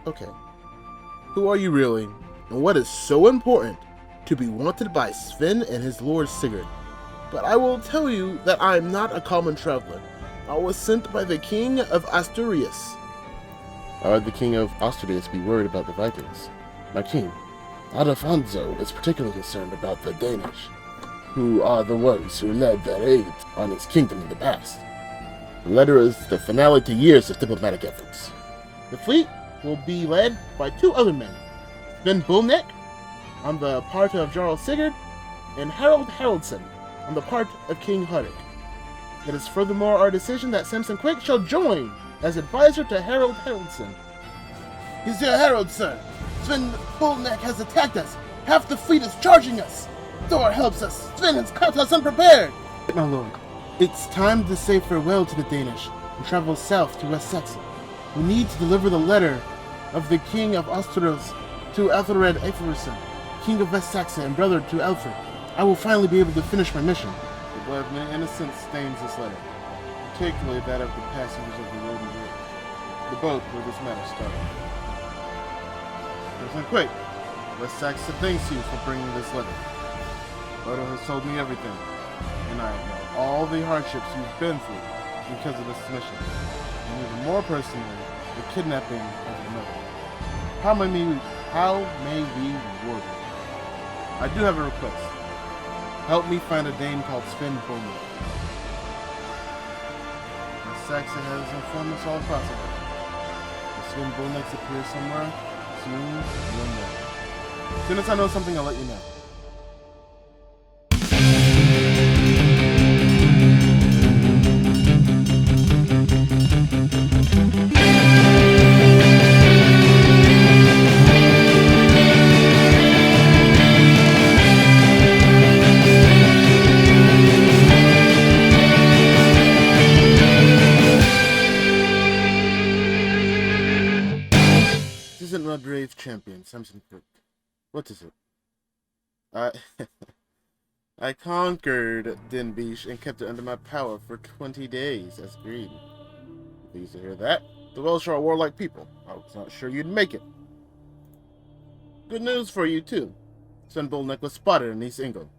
Okay. Who are you really, and what is so important to be wanted by Sven and his lord Sigurd? But I will tell you that I am not a common traveler. I was sent by the king of Asturias. Why would the king of Asturias be worried about the Vikings? My king, Alfonso, is particularly concerned about the Danish, who are the ones who led their raids on his kingdom in the past. The letter is the finale to years of diplomatic efforts. The fleet will be led by two other men, Sven Bullneck on the part of Jarl Sigurd, and Harold Haraldsson on the part of King Huddick. It is furthermore our decision that Samson Quick shall join as advisor to Harold Haraldsson. He's your herald, sir. Sven Bullneck has attacked us. Half the fleet is charging us. Thor helps us. Sven has caught us unprepared. My lord, it's time to say farewell to the Danish and travel south to West Saxon. We need to deliver the letter of the king of Asturias to Ethelred Eithverson, king of West Saxon and brother to Alfred. I will finally be able to finish my mission. The blood of many innocents stains this letter, particularly that of the passengers of the Golden Bridge, the boat where this matter started. Listen quick. West Saxon thanks you for bringing this letter. Odo has told me everything, and I know all the hardships you've been through because of this mission, and even more personally, the kidnapping of your mother. How may we reward you? I do have a request. Help me find a Dane called Sven Bullneck. West Saxon has informed us all across it. If Sven Bullneck appears somewhere, soon you'll know. As soon as I know something, I'll let you know. This isn't my brave champion, Samson Quick. What is it? I conquered Dinbeach and kept it under my power for 20 days, as agreed. Pleased to hear that. The Welsh are a warlike people. I was not sure you'd make it. Good news for you, too. Sven Bullneck was spotted in East England.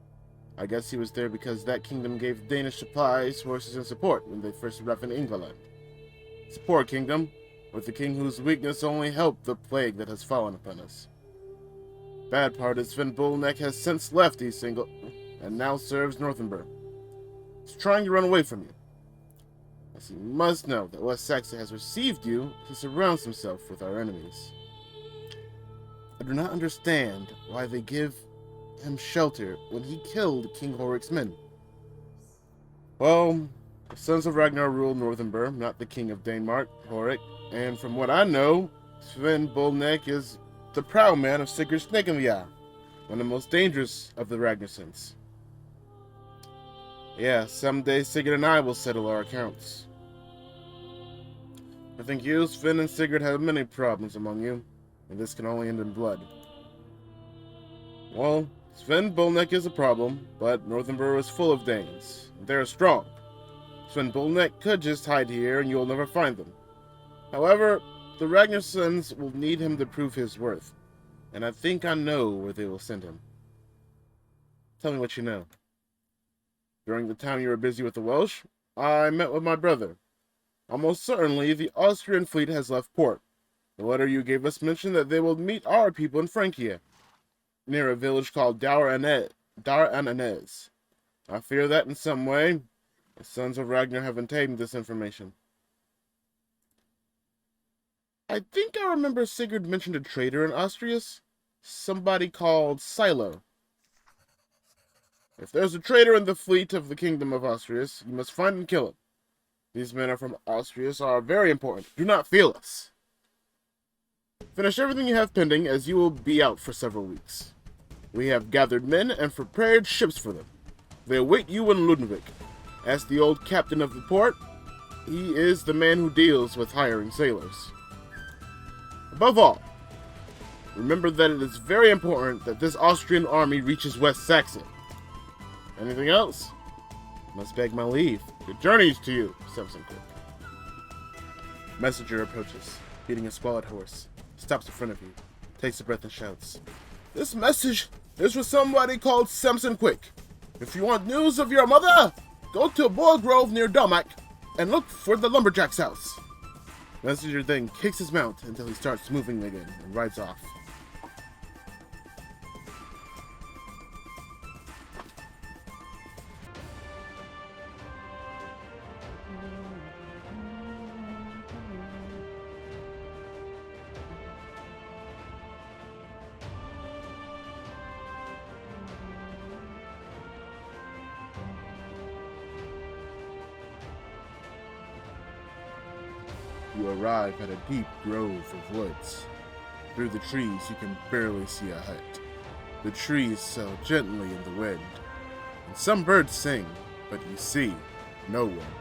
I guess he was there because that kingdom gave Danish supplies, horses, and support when they first arrived in Englaland. It's a poor kingdom, with a king whose weakness only helped the plague that has fallen upon us. Bad part is Sven Bullneck has since left East England and now serves Northumber. He's trying to run away from you. As you must know that West Saxon has received you, he surrounds himself with our enemies. I do not understand why they give him shelter when he killed King Horik's men. Well, the sons of Ragnar rule Northumber, not the king of Denmark, Horik, and from what I know, Sven Bullneck is the proud man of Sigurd Snakenvia, one of the most dangerous of the Ragnarsons. Yeah, someday Sigurd and I will settle our accounts. I think you, Sven, and Sigurd have many problems among you, and this can only end in blood. Well, Sven Bullneck is a problem, but Northumber is full of Danes. They are strong. Sven Bullneck could just hide here and you'll never find them. However, the Ragnarsons will need him to prove his worth, and I think I know where they will send him. Tell me what you know. During the time you were busy with the Welsh, I met with my brother. Almost certainly, the Austrian fleet has left port. The letter you gave us mentioned that they will meet our people in Francia, near a village called Dour-an-Enez. I fear that in some way, the sons of Ragnar have obtained this information. I think I remember Sigurd mentioned a traitor in Asturias. Somebody called Silo. If there's a traitor in the fleet of the Kingdom of Asturias, you must find and kill him. These men are from Asturias are very important. Do not fail us. Finish everything you have pending, as you will be out for several weeks. We have gathered men and prepared ships for them. They await you in Ludwig. Ask the old captain of the port. He is the man who deals with hiring sailors. Above all, remember that it is very important that this Austrian army reaches West Saxon. Anything else? Must beg my leave. Good journeys to you, Samson Quick. Messenger approaches, leading a squalid horse. stops in front of you, takes a breath and shouts, "This message is for somebody called Samson Quick. If you want news of your mother, go to Boil Grove near Domac and look for the lumberjack's house." The messenger then kicks his mount until he starts moving again and rides off. You arrive at a deep grove of woods. Through the trees, you can barely see a hut. The trees sway gently in the wind, and some birds sing, but you see no one.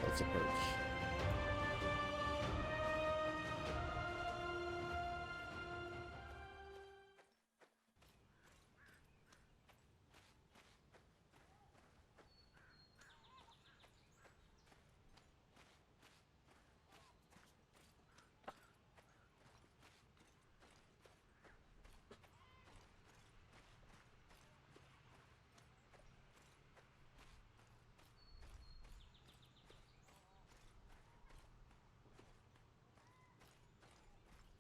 Let's approach.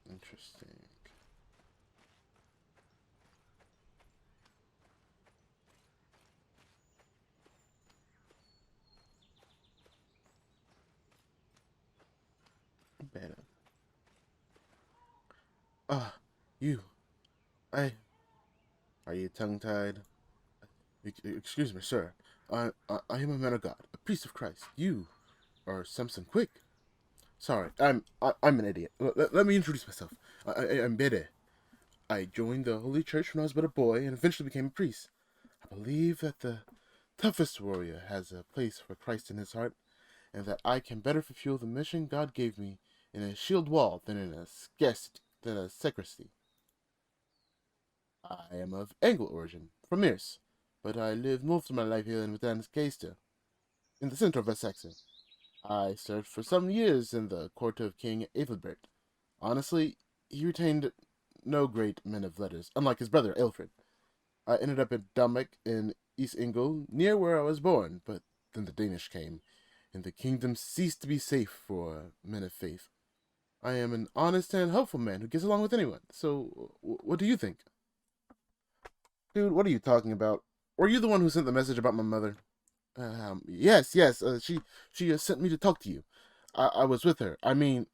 Interesting. Better. You. Are you tongue-tied? Excuse me, sir. I am a man of God, a priest of Christ. You are Samson Quick. Sorry, I'm an idiot. Let me introduce myself. I'm Bede. I joined the Holy Church when I was but a boy and eventually became a priest. I believe that the toughest warrior has a place for Christ in his heart, and that I can better fulfill the mission God gave me in a shield wall than in a sacristy. I am of Anglo origin, from Meers, but I lived most of my life here in Dour-an-Enez, in the center of West Saxon. I served for some years in the court of King Ethelbert. Honestly, he retained no great men of letters, unlike his brother Alfred. I ended up at Domac in East England, near where I was born, but then the Danish came, and the kingdom ceased to be safe for men of faith. I am an honest and helpful man who gets along with anyone, so what do you think? Dude, what are you talking about? Were you the one who sent the message about my mother? Yes. She sent me to talk to you. I was with her. I mean,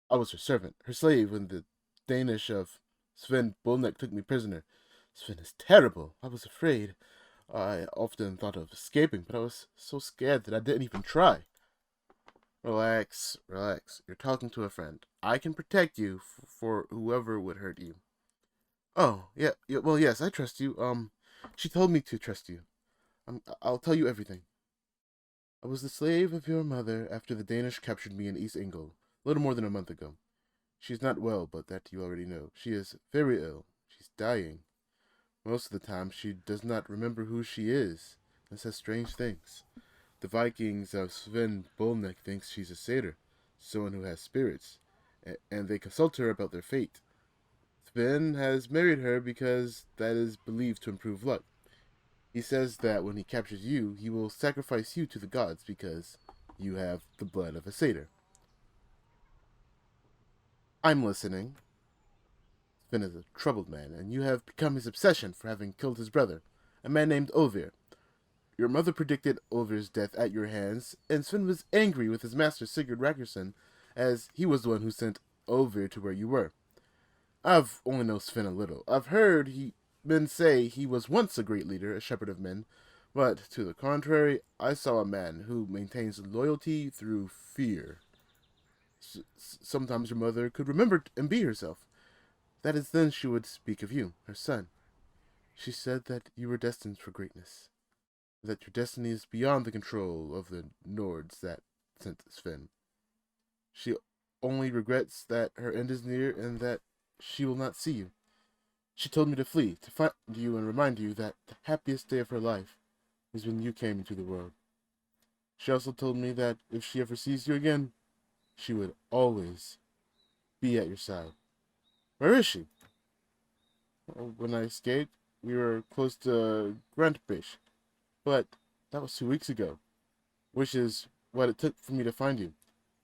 I was her servant, her slave, when the Danish of Sven Bolnek took me prisoner. Sven is terrible. I was afraid. I often thought of escaping, but I was so scared that I didn't even try. Relax. You're talking to a friend. I can protect you for whoever would hurt you. Oh, yeah, well, yes, I trust you. She told me to trust you. I'll tell you everything. I was the slave of your mother after the Danish captured me in East England, a little more than a month ago. She's not well, but that you already know. She is very ill. She's dying. Most of the time, she does not remember who she is, and says strange things. The Vikings of Sven Bolnek thinks she's a satyr, someone who has spirits, and they consult her about their fate. Sven has married her because that is believed to improve luck. He says that when he captures you, he will sacrifice you to the gods because you have the blood of a satyr. I'm listening. Sven is a troubled man, and you have become his obsession for having killed his brother, a man named Olvir. Your mother predicted Olvir's death at your hands, and Sven was angry with his master Sigurd Ragnarsson, as he was the one who sent Olvir to where you were. I've only known Sven a little. I've heard men say he was once a great leader, a shepherd of men, but to the contrary, I saw a man who maintains loyalty through fear. Sometimes your mother could remember and be herself. That is then she would speak of you, her son. She said that you were destined for greatness, that your destiny is beyond the control of the Nords that sent Sven. She only regrets that her end is near and that she will not see you. She told me to flee, to find you and remind you that the happiest day of her life is when you came into the world. She also told me that if she ever sees you again, she would always be at your side. Where is she? Well, when I escaped, we were close to Grantbish, but that was 2 weeks ago, which is what it took for me to find you.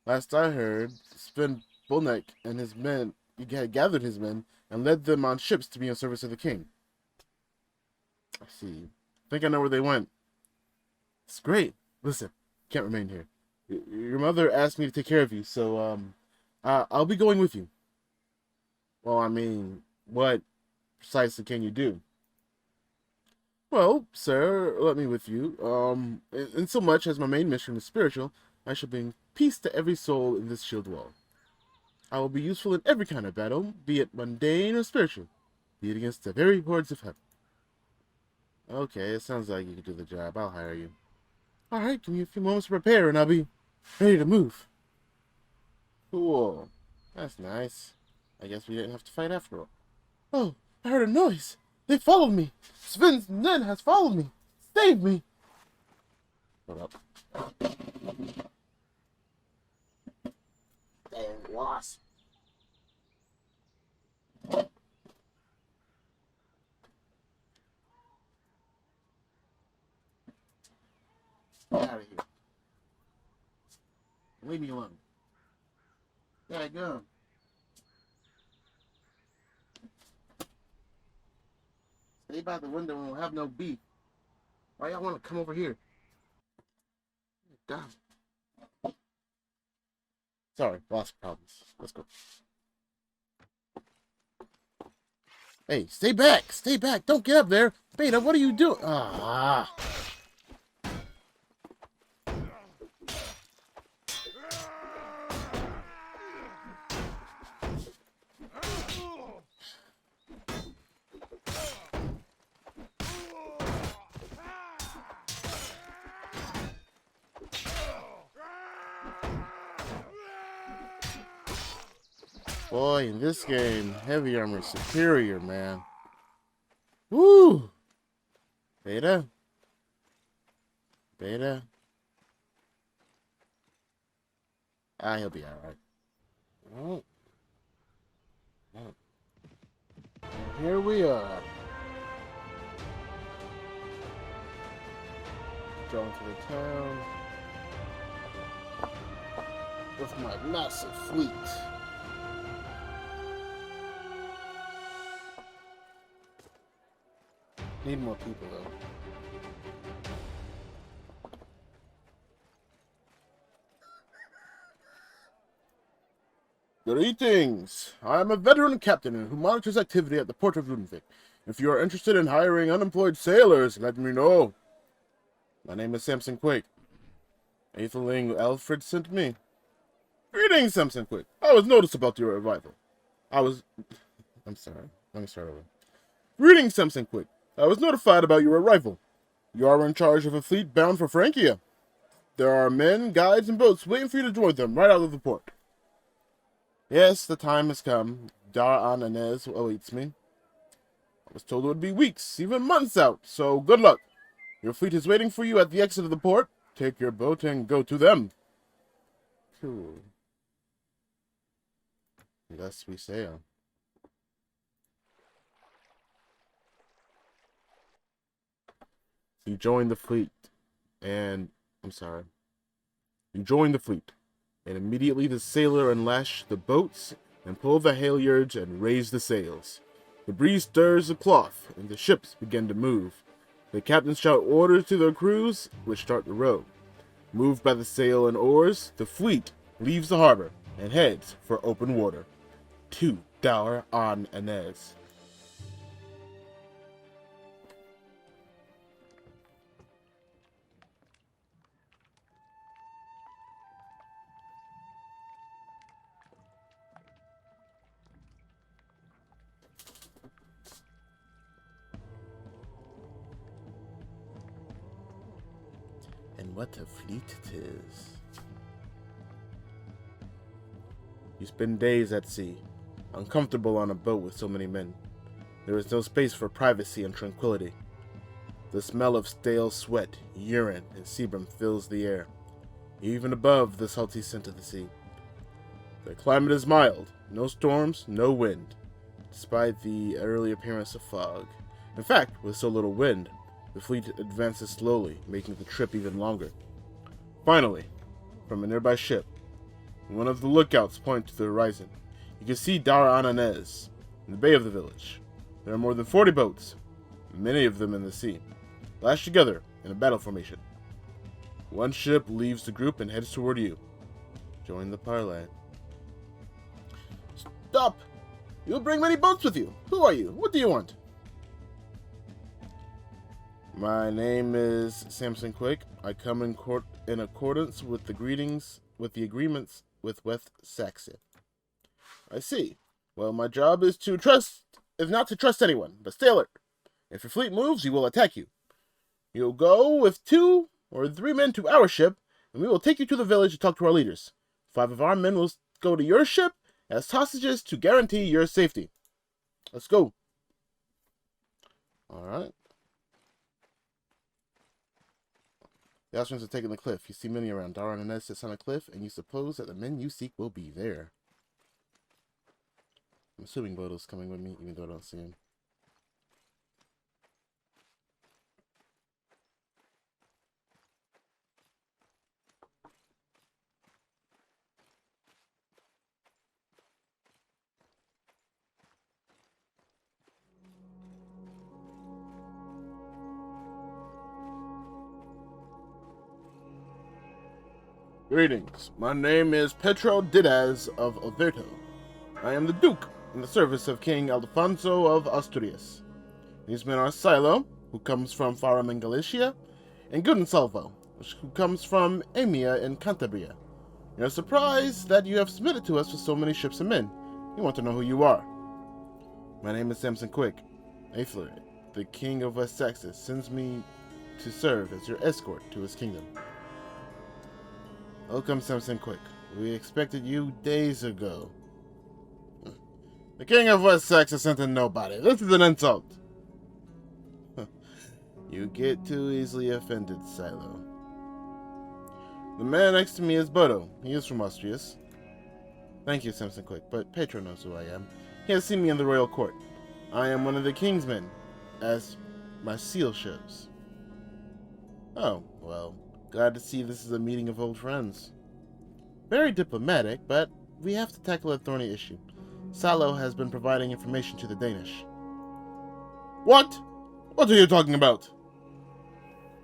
Last I heard, Sven Bolnek and his men, he had gathered his men and led them on ships to be in service of the king. I see. I think I know where they went. It's great. Listen, can't remain here. Your mother asked me to take care of you, so I'll be going with you. Well, I mean, what precisely can you do? Well, sir, let me with you. In so much as my main mission is spiritual, I shall bring peace to every soul in this shield wall. I will be useful in every kind of battle, be it mundane or spiritual, be it against the very hordes of heaven. Okay, it sounds like you can do the job. I'll hire you. Alright, give me a few moments to prepare and I'll be ready to move. Cool. That's nice. I guess we didn't have to fight after all. Oh, I heard a noise. They followed me. Sven's men has followed me. Save me. Hold up. Dang lost. Get out of here. Leave me alone. There I go. Stay by the window and we'll have no beef. Why y'all want to come over here? Down. Sorry, lost problems. Let's go. Hey, stay back! Stay back! Don't get up there! Beta, what are you doing? Ah! Boy, in this game, heavy armor is superior, man. Woo! Beta? Beta? Ah, he'll be alright. Oh. Oh. And here we are. Going to the town. With my massive fleet. Need more people, though. Greetings! I am a veteran captain who monitors activity at the port of Ludwig. If you are interested in hiring unemployed sailors, let me know. My name is Samson Quake. Atheling Alfred sent me. Greetings, Samson Quake. I was noticed about your arrival. I'm sorry. Let me start over. Greetings, Samson Quake. I was notified about your arrival. You are in charge of a fleet bound for Francia. There are men, guides, and boats waiting for you to join them right out of the port. Yes, the time has come. Dour-an-Enez awaits me. I was told it would be weeks, even months out, so good luck. Your fleet is waiting for you at the exit of the port. Take your boat and go to them. Cool. Thus we sail. You join the fleet, and you join the fleet, and immediately the sailor unlash the boats and pull the halyards and raise the sails. The breeze stirs the cloth, and the ships begin to move. The captains shout orders to their crews, which start to row. Moved by the sail and oars, the fleet leaves the harbor and heads for open water to Dour-an-Enez. And what a fleet it is. You spend days at sea, uncomfortable on a boat with so many men. There is no space for privacy and tranquility. The smell of stale sweat, urine, and sebum fills the air, even above the salty scent of the sea. The climate is mild, no storms, no wind, despite the early appearance of fog. In fact, with so little wind, the fleet advances slowly, making the trip even longer. Finally, from a nearby ship, one of the lookouts points to the horizon. You can see Dour-an-Enez, in the bay of the village. There are more than 40 boats, many of them in the sea, lashed together in a battle formation. One ship leaves the group and heads toward you. Join the parley. Stop! You bring many boats with you. Who are you? What do you want? My name is Samson Quick. I come in accordance with the agreements with West Saxon. I see. Well, my job is not to trust anyone, but stay alert. If your fleet moves, we will attack you. You'll go with 2 or 3 men to our ship, and we will take you to the village to talk to our leaders. 5 of our men will go to your ship as hostages to guarantee your safety. Let's go. All right. The Austrians are taking the cliff. You see many around. Dour-an-Enez sits on a cliff, and you suppose that the men you seek will be there. I'm assuming Bodo's coming with me, even though I don't see him. Greetings. My name is Pedro Diaz of Alberto. I am the Duke in the service of King Alfonso of Asturias. These men are Silo, who comes from Farum in Galicia, and Gudensalvo, who comes from Emia in Cantabria. We are surprised that you have submitted to us with so many ships and men. We want to know who you are. My name is Samson Quick. Aethler, the King of West Saxon, sends me to serve as your escort to his kingdom. Welcome, Samson Quick. We expected you days ago. The King of West Saxon sent in nobody. This is an insult. You get too easily offended, Silo. The man next to me is Bodo. He is from Asturias. Thank you, Samson Quick, but Pedro knows who I am. He has seen me in the royal court. I am one of the king's men, as my seal shows. Oh, well, glad to see this is a meeting of old friends. Very diplomatic, but we have to tackle a thorny issue. Salo has been providing information to the Danish. What? What are you talking about?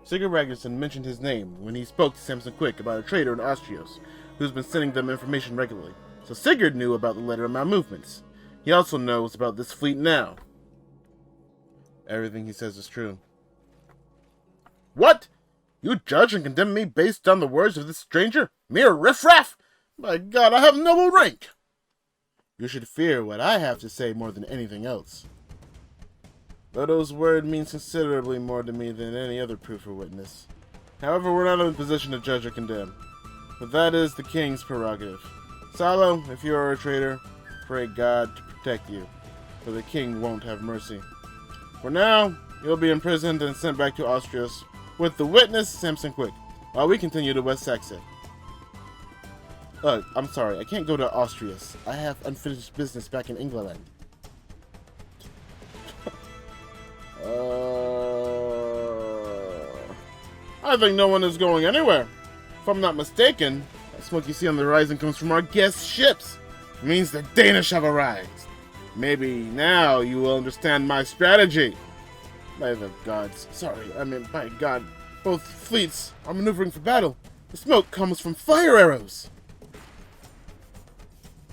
Sigurd Ragnarsson mentioned his name when he spoke to Samson Quick about a trader in Astrios, who's been sending them information regularly. So Sigurd knew about the letter of my movements. He also knows about this fleet now. Everything he says is true. What? You judge and condemn me based on the words of this stranger? Mere riffraff? My God, I have noble rank! You should fear what I have to say more than anything else. Bodo's word means considerably more to me than any other proof or witness. However, we're not in a position to judge or condemn. But that is the king's prerogative. Salo, if you are a traitor, pray God to protect you, for the king won't have mercy. For now, you'll be imprisoned and sent back to Asturias with the witness, Samson Quick, while we continue to West Saxon. I'm sorry, I can't go to Asturias. I have unfinished business back in Englaland. I think no one is going anywhere. If I'm not mistaken, that smoke you see on the horizon comes from our guest ships. It means the Danish have arrived. Maybe now you will understand my strategy. By the gods, by God, both fleets are maneuvering for battle. The smoke comes from fire arrows.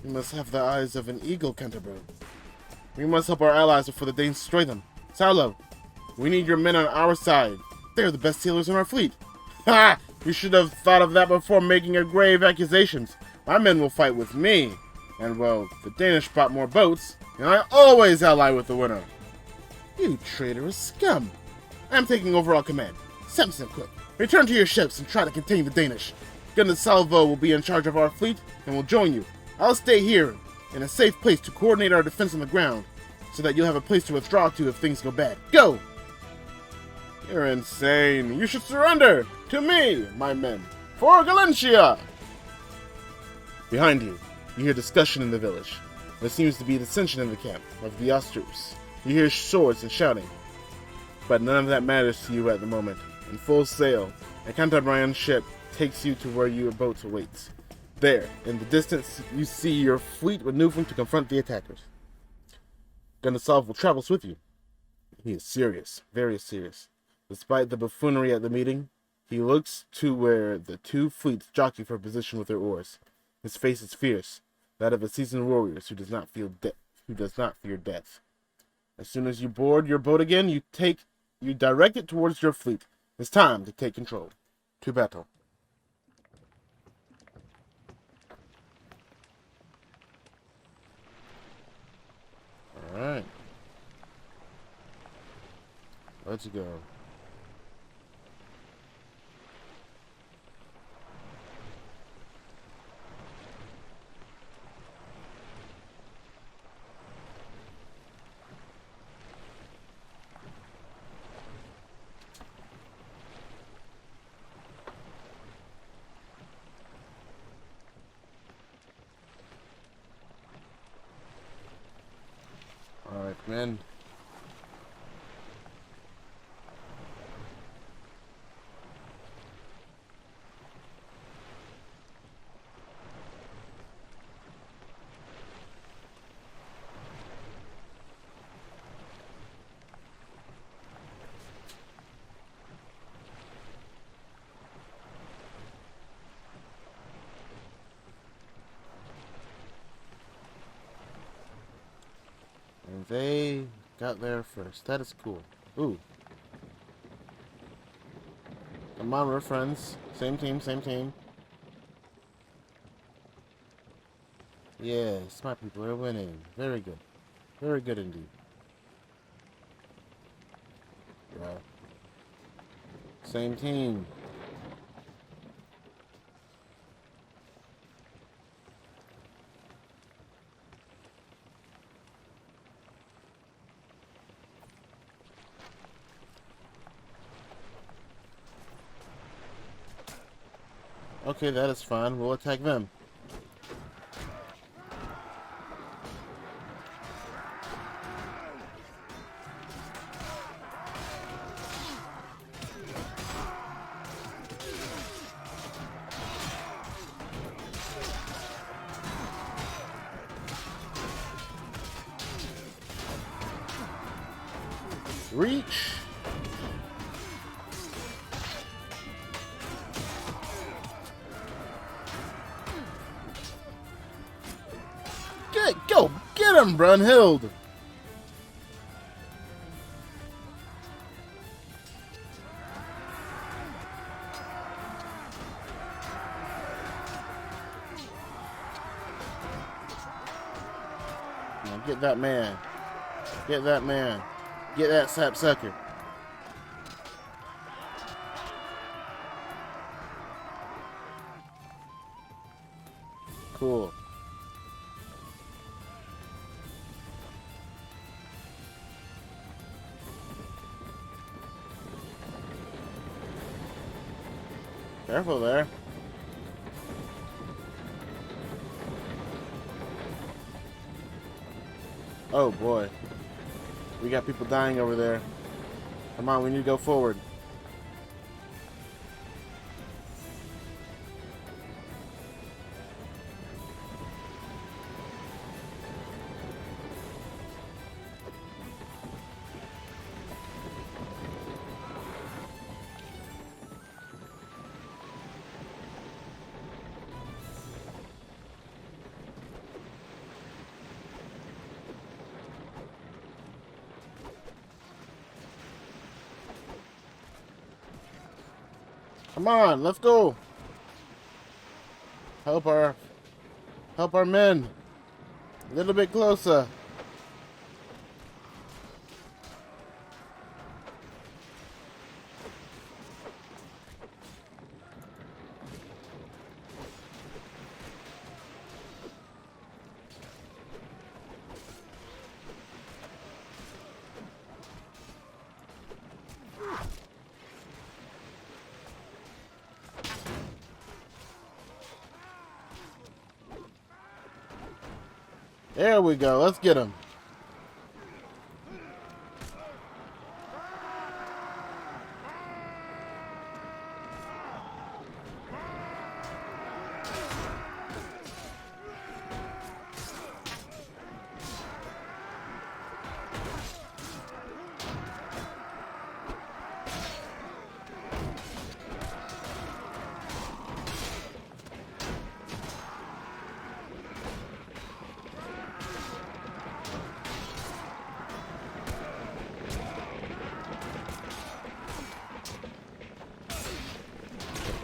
You must have the eyes of an eagle, Canterbury. We must help our allies before the Danes destroy them. Salo, we need your men on our side. They're the best sailors in our fleet. Ha! You should have thought of that before making your grave accusations. My men will fight with me. And, well, the Danish brought more boats, and I always ally with the winner. You traitorous scum. I'm taking overall command. Samson Quick, return to your ships and try to contain the Danish. Salvo will be in charge of our fleet and will join you. I'll stay here in a safe place to coordinate our defense on the ground, so that you'll have a place to withdraw to if things go bad. Go! You're insane. You should surrender to me, my men, for Galicia. Behind you. You hear discussion in the village. There seems to be dissension in the camp of the Asturs. You hear swords and shouting. But none of that matters to you at the moment. In full sail, a Cantabrian ship takes you to where your boat awaits. There, in the distance, you see your fleet maneuvering to confront the attackers. Gunnasalvo travels with you. He is serious, very serious. Despite the buffoonery at the meeting, he looks to where the two fleets jockey for position with their oars. His face is fierce, that of a seasoned warrior who does not fear death. As soon as you board your boat again, you direct it towards your fleet. It's time to take control. To battle. Alright. Let's go. Alright, man. And they got there first. That is cool. Ooh. Come on, we're friends. Same team, same team. Yes, my people are winning. Very good. Very good indeed. Yeah. Same team. Okay, that is fine. We'll attack them. Reach. Get him, Brunhild! Now get that man. Get that man. Get that sapsucker. Cool. Careful there. Oh boy. We got people dying over there. Come on, we need to go forward. Come on, let's go. Help our men. A little bit closer. There we go. Let's get him.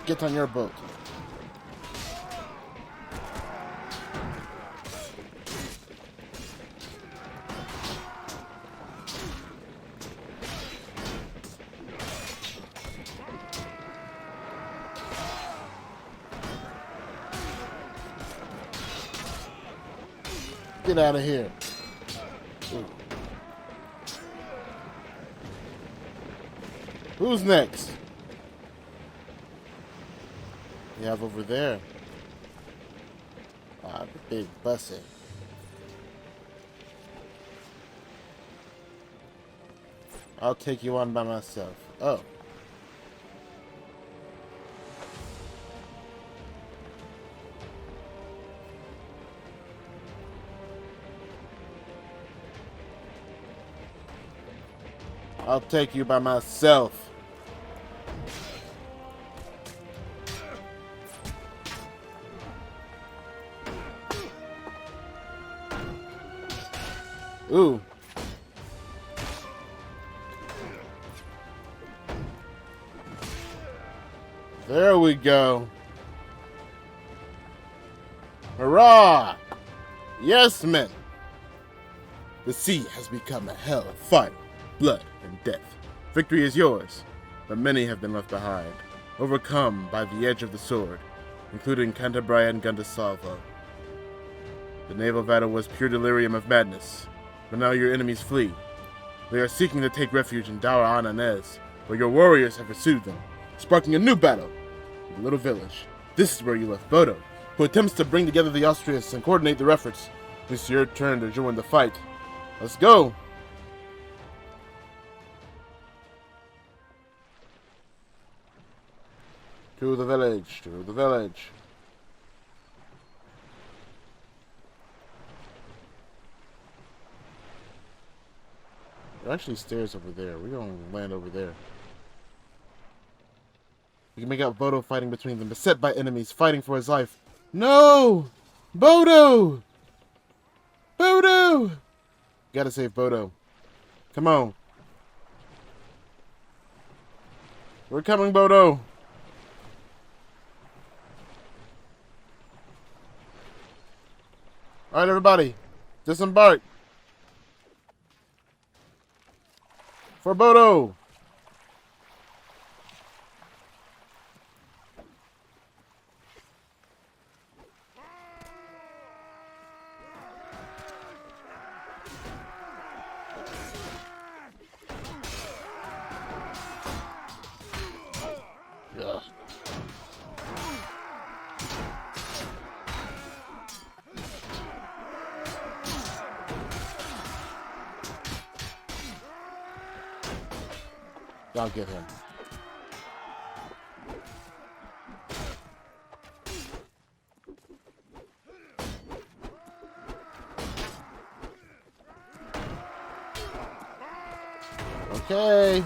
Get on your boat. Get out of here. Ooh. Who's next? You have over there. Ah, the big bussy. I'll take you on by myself. Oh. I'll take you by myself. Ooh. There we go. Hurrah! Yes, men. The sea has become a hell of fire, blood, and death. Victory is yours, but many have been left behind, overcome by the edge of the sword, including Cantabria and Gundesalvo. The naval battle was pure delirium of madness, but now your enemies flee. They are seeking to take refuge in Dour-an-Enez, where your warriors have pursued them, sparking a new battle in the little village. This is where you left Bodo, who attempts to bring together the Austrians and coordinate their efforts. It's your turn to join the fight. Let's go! To the village, to the village. There are actually stairs over there. We're going to land over there. We can make out Bodo fighting between them, beset by enemies, fighting for his life. No! Bodo! Bodo! Gotta save Bodo. Come on. We're coming, Bodo. Alright, everybody. Disembark. For Bodo. Yeah. I'll get him. Okay.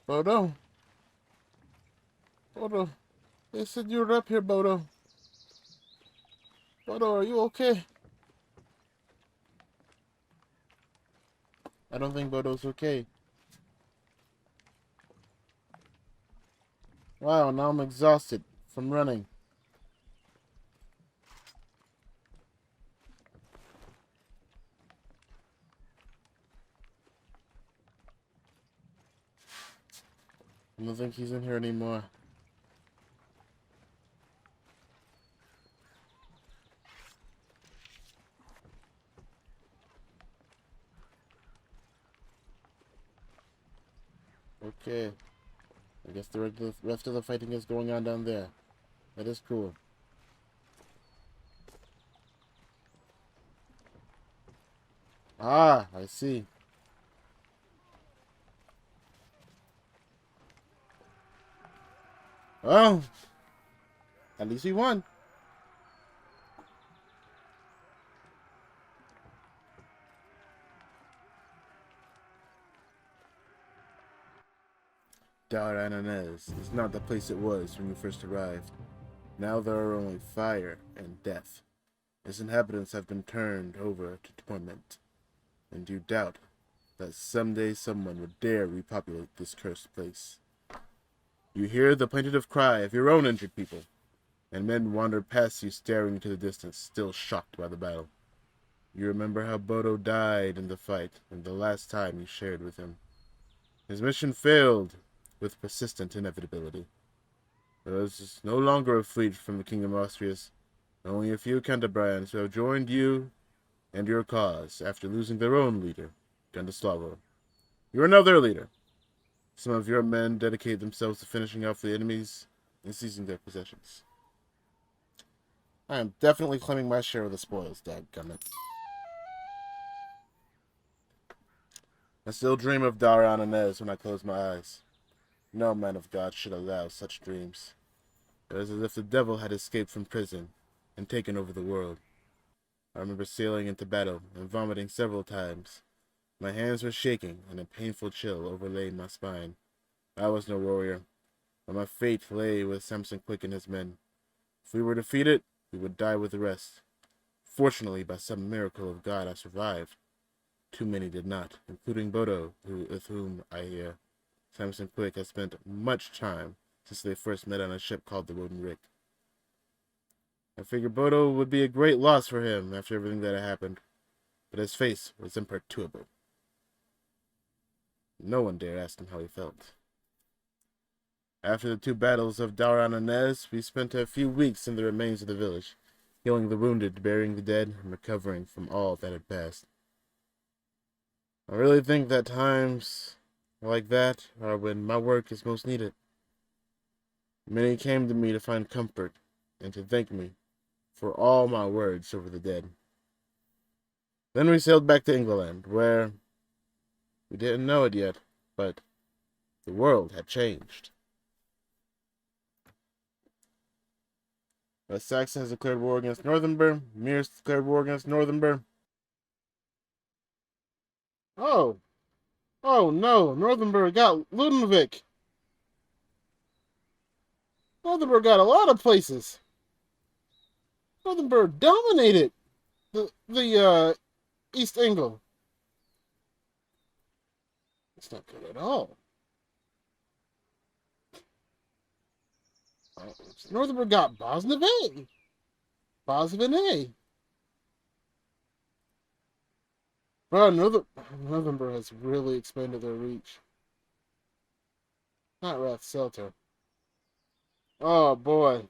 Bodo? Bodo? They said you were up here, Bodo. Bodo, are you okay? I don't think Bodo's okay. Wow, now I'm exhausted from running. I don't think he's in here anymore. Okay. I guess the rest of the fighting is going on down there. That is cool. Ah, I see. Well, at least we won. Dour-an-Enez is not the place it was when you first arrived. Now there are only fire and death. Its inhabitants have been turned over to torment, and you doubt that someday someone would dare repopulate this cursed place. You hear the plaintive cry of your own injured people, and men wander past you staring into the distance, still shocked by the battle. You remember how Bodo died in the fight, and the last time you shared with him. His mission failed with persistent inevitability. There is no longer a fleet from the Kingdom of Asturias, only a few Cantabrians who have joined you and your cause after losing their own leader, Gandaslavo. You are now their leader. Some of your men dedicate themselves to finishing off the enemies and seizing their possessions. I am definitely claiming my share of the spoils, dadgummit. I still dream of Dour-an-Enez when I close my eyes. No man of God should allow such dreams. It was as if the devil had escaped from prison and taken over the world. I remember sailing into battle and vomiting several times. My hands were shaking and a painful chill overlaid my spine. I was no warrior, but my fate lay with Samson Quick and his men. If we were defeated, we would die with the rest. Fortunately, by some miracle of God, I survived. Too many did not, including Bodo, with whom I hear Samson Quick has spent much time since they first met on a ship called the Woden Rick. I figured Bodo would be a great loss for him after everything that had happened, but his face was imperturbable. No one dared ask him how he felt. After the 2 battles of Dour-an-Enez, we spent a few weeks in the remains of the village, healing the wounded, burying the dead, and recovering from all that had passed. I really think that times like that are when my work is most needed. Many came to me to find comfort and to thank me for all my words over the dead. Then we sailed back to Englaland, where we didn't know it yet, but the world had changed. West Saxon has declared war against Northumber. Mears declared war against Northumber. Oh no, Northumber got Ludwig. Northumber got a lot of places. Northumber dominated the East England. It's not good at all. Northumber got Bosnavay. Bro, Northumber has really expanded their reach. Not Rath Selter. Oh boy.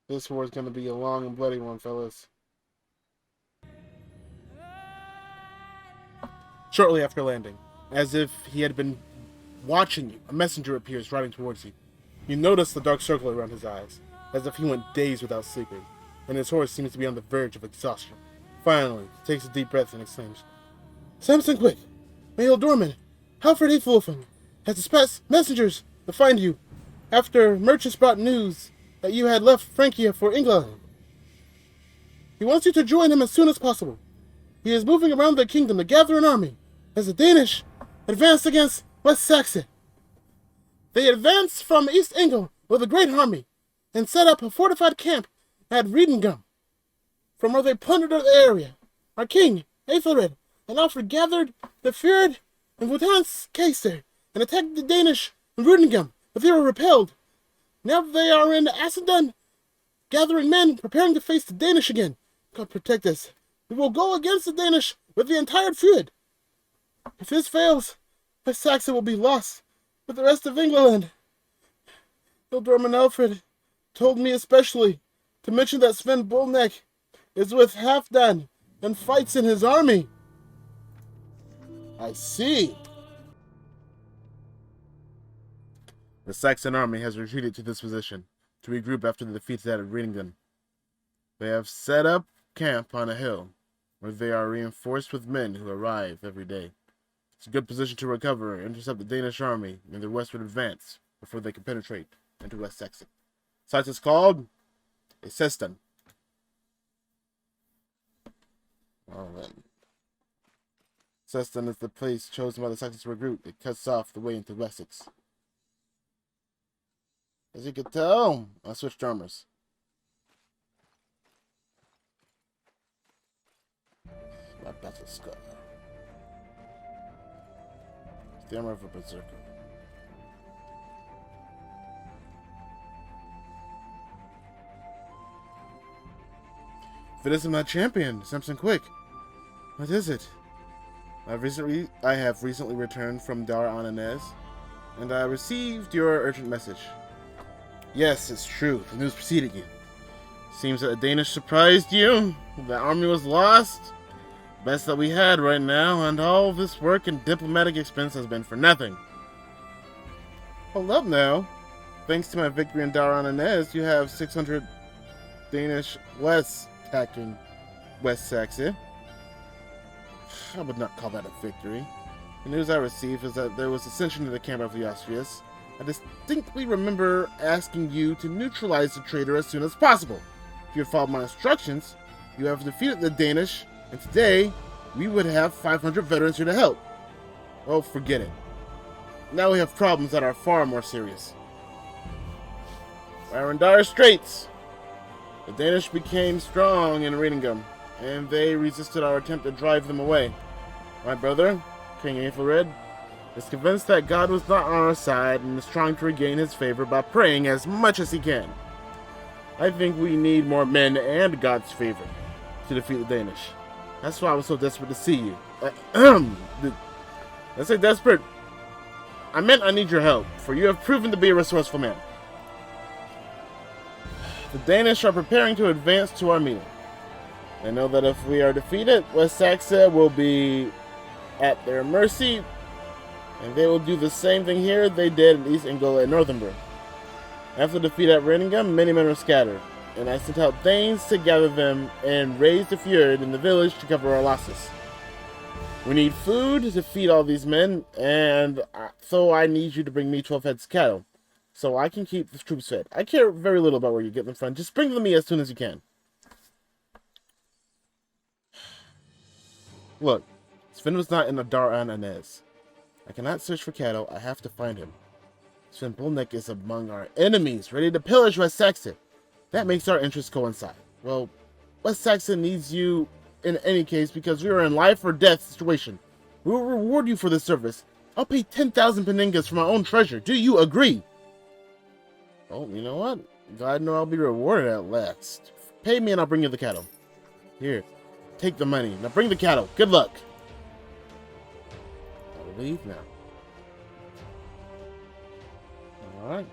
This war is going to be a long and bloody one, fellas. Shortly after landing, as if he had been watching you, a messenger appears riding towards you. You notice the dark circle around his eyes, as if he went days without sleeping, and his horse seems to be on the verge of exhaustion. Finally, he takes a deep breath and exclaims, "Samson Quick, Mail Dorman, Halfred Aethelwulf has dispatched messengers to find you, after merchants brought news that you had left Francia for England. He wants you to join him as soon as possible. He is moving around the kingdom to gather an army, as the Danish advanced against West Saxon. They advanced from East England with a great army, and set up a fortified camp at Riedengum, from where they plundered the area. Our king, Aethelred, and Alfred gathered the Fjord and Wotan's Kaiser, and attacked the Danish in Riedengum, but they were repelled. Now they are in Ascendon, gathering men, preparing to face the Danish again. God protect us. We will go against the Danish with the entire Fjord. If this fails, West Saxon will be lost with the rest of England. Hildorm Alfred told me especially to mention that Sven Bolneck is with Halfdan and fights in his army." I see. The Saxon army has retreated to this position to regroup after the defeats at Ringen. They have set up camp on a hill, where they are reinforced with men who arrive every day. It's a good position to recover and intercept the Danish army in their westward advance before they can penetrate into West Saxon. Site is called Esceston. All right. Esceston is the place chosen by the Saxons to regroup. It cuts off the way into Wessex. As you can tell, I switched armors. My battle scar. It's the armor of a berserker. If it isn't my champion, Samson, quick. What is it? I have recently returned from Dour-an-Enez, and I received your urgent message. Yes, it's true. The news preceded you. Seems that the Danish surprised you. The army was lost. Best that we had right now, and all this work and diplomatic expense has been for nothing. Hold up now. Thanks to my victory in Dour-an-Enez, you have 600 Danish less attacking West Saxon. I would not call that a victory. The news I received is that there was ascension to the camp of the Austrians. I distinctly remember asking you to neutralize the traitor as soon as possible. If you had followed my instructions, you have defeated the Danish, and today we would have 500 veterans here to help. Oh, forget it. Now we have problems that are far more serious. We are in dire straits. The Danish became strong in Ringen, and they resisted our attempt to drive them away. My brother, King Ethelred, is convinced that God was not on our side and is trying to regain his favor by praying as much as he can. I think we need more men and God's favor to defeat the Danish. That's why I was so desperate to see you. I say desperate. I meant I need your help, for you have proven to be a resourceful man. The Danish are preparing to advance to our meeting. They know that if we are defeated, West Saxon will be at their mercy, and they will do the same thing here they did in East England and Northumberland. After the defeat at Renningham, many men were scattered, and I sent out Danes to gather them and raise the fjord in the village to cover our losses. We need food to feed all these men, and so I need you to bring me 12 heads of cattle, so I can keep the troops fed. I care very little about where you get them from. Just bring them to me as soon as you can. Look, Sven was not in the Dour-an-Enez. I cannot search for cattle. I have to find him. Sven Bolnek is among our enemies, ready to pillage West Saxon. That makes our interests coincide. Well, West Saxon needs you in any case because we are in life or death situation. We will reward you for this service. I'll pay 10,000 peningas for my own treasure. Do you agree? Oh, you know what? God know I'll be rewarded at last. Pay me and I'll bring you the cattle. Here, take the money. Now bring the cattle. Good luck. I'll leave now. Alright.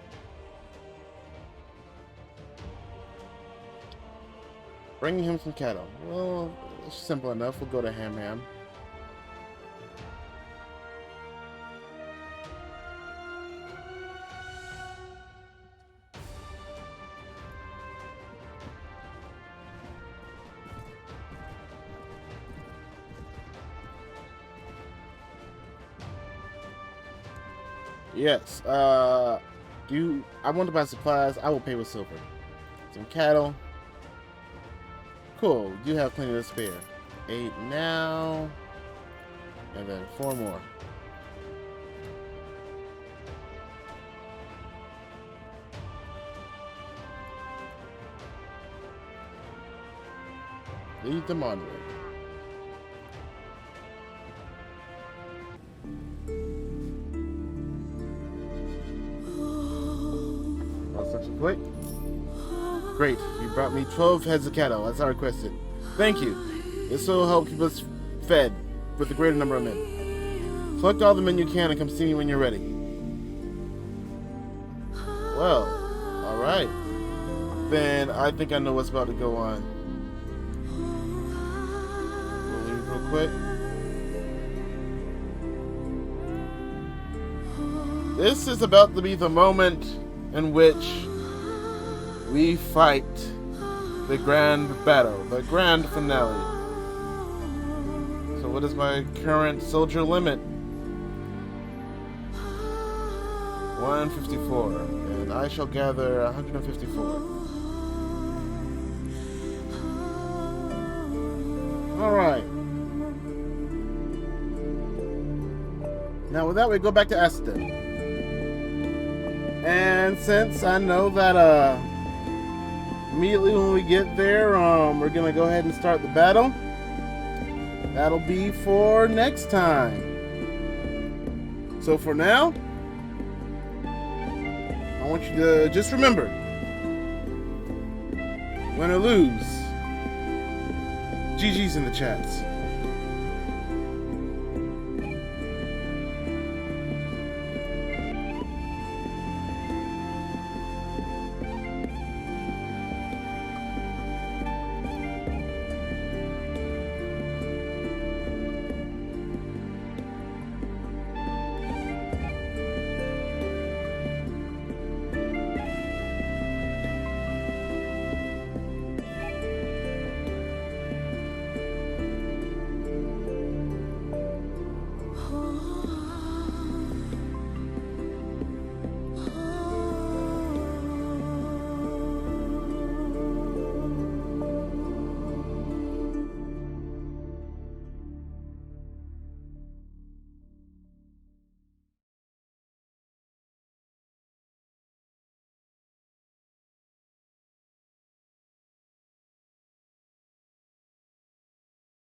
Bringing him some cattle. Well, it's simple enough. We'll go to Ham. Yes, I want to buy supplies. I will pay with silver. Some cattle. Cool, you have plenty to spare. 8 now, and then 4 more. Lead them onward. Wait. Great, you brought me 12 heads of cattle, as I requested. Thank you. This will help keep us fed with a greater number of men. Collect all the men you can and come see me when you're ready. Well, alright. Then I think I know what's about to go on. We'll leave real quick. This is about to be the moment in which we fight the grand battle, the grand finale. So what is my current soldier limit? 154, and I shall gather 154. Alright. Now with that, we go back to Aston. And since I know that immediately when we get there, we're gonna go ahead and start the battle. That'll be for next time. So for now, I want you to just remember, win or lose, GG's in the chats.